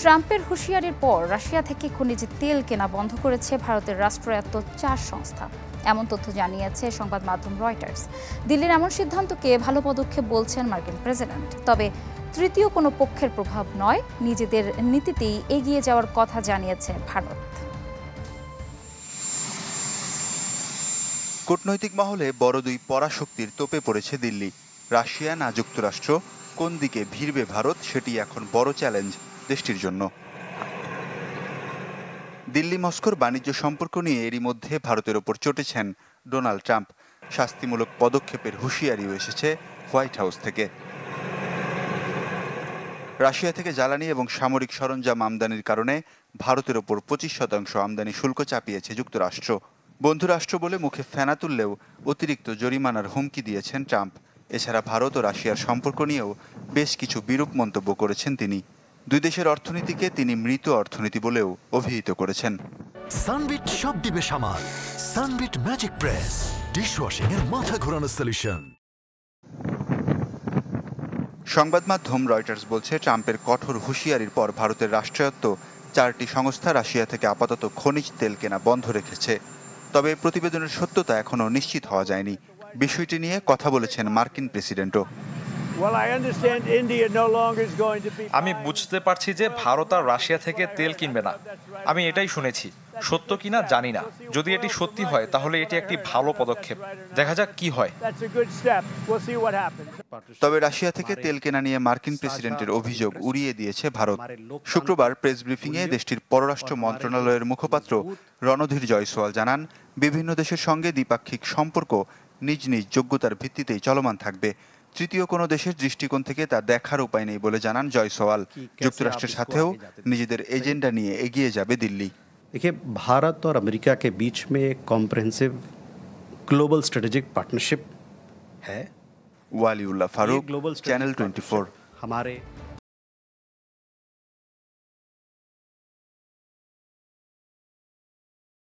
ট্রাম্পের হুঁশিয়ারির পর রাশিয়া থেকে খনিজ তেল কেনা বন্ধ করেছে ভারতের রাষ্ট্রায়ত্ত 4 সংস্থা। এমন তথ্য জানিয়েছে সংবাদ মাধ্যম রয়টার্স। দিল্লির এমন সিদ্ধান্তকে ভালো পদক্ষেপ বলছেন মার্কিন প্রেসিডেন্ট। তবে তৃতীয় কোনো পক্ষের প্রভাব নয়, নিজেদের নীতিতেই এগিয়ে যাওয়ার কথা জানিয়েছে ভারত। কূটনৈতিক মহলে বড় দুই পরাশক্তির তোপে পড়েছে দিল্লি। রাশিয়া না যুক্তরাষ্ট্র, কোন দিকে ভিড়বে ভারত, সেটি এখন বড় চ্যালেঞ্জ দেশটির জন্য। দিল্লি মস্কোর বাণিজ্য সম্পর্ক নিয়ে এরই মধ্যে ভারতের ওপর চটেছেন ডোনাল্ড ট্রাম্প। শাস্তিমূলক পদক্ষেপের হুঁশিয়ারিও এসেছে হোয়াইট হাউস থেকে। রাশিয়া থেকে জ্বালানি এবং সামরিক সরঞ্জাম আমদানির কারণে ভারতের ওপর 25% আমদানি শুল্ক চাপিয়েছে যুক্তরাষ্ট্র। বন্ধুরাষ্ট্র বলে মুখে ফেনা তুললেও অতিরিক্ত জরিমানার হুমকি দিয়েছেন ট্রাম্প। এছাড়া ভারত ও রাশিয়ার সম্পর্ক নিয়েও বেশ কিছু বিরূপ মন্তব্য করেছেন তিনি। দুই দেশের অর্থনীতিকে তিনি মৃত অর্থনীতি বলেও অভিহিত করেছেন। সানবিট সব দিবে সামাল। সানবিট ম্যাজিক প্রেস ডিশওয়াশিং এর মাথা ঘোরানো সলিউশন। সংবাদ মাধ্যম রয়টার্স বলছে, ট্রাম্পের কঠোর হুঁশিয়ারির পর ভারতের রাষ্ট্রায়ত্ত 4টি সংস্থা রাশিয়া থেকে আপাতত খনিজ তেল কেনা বন্ধ রেখেছে। তবে প্রতিবেদনের সত্যতা এখনও নিশ্চিত হওয়া যায়নি। বিষয়টি নিয়ে কথা বলেছেন মার্কিন প্রেসিডেন্টও। আমি বুঝতে পারছি যে ভারত আর রাশিয়া থেকে তেল কিনবে না। আমি এটাই শুনেছি, সত্য কিনা জানি না। যদি এটি সত্যি হয় তাহলে এটি একটি ভালো পদক্ষেপ। দেখা যাক কি হয়। তবে রাশিয়া থেকে তেল কেনা নিয়ে মার্কিন প্রেসিডেন্টের অভিযোগ উড়িয়ে দিয়েছে ভারত। শুক্রবার প্রেস ব্রিফিংয়ে দেশটির পররাষ্ট্র মন্ত্রণালয়ের মুখপাত্র রণধীর জয়সওয়াল জানান, বিভিন্ন দেশের সঙ্গে দ্বিপাক্ষিক সম্পর্ক নিজ নিজ যোগ্যতার ভিত্তিতেই চলমান থাকবে। তৃতীয় কোনো দেশের দৃষ্টিকোণ থেকে তা দেখার উপায় নেই বলে জানান জয়সওয়াল। যুক্তরাষ্ট্রের সাথেও নিজেদের এজেন্ডা নিয়ে এগিয়ে যাবে দিল্লি। देखिए, भारत और अमेरिका के बीच में एक कॉम्प्रिहेंसिव ग्लोबल स्ट्रेटेजिक पार्टनरशिप है। ওয়ালিউল্লাহ ফারুক, চ্যানেল 24। हमारे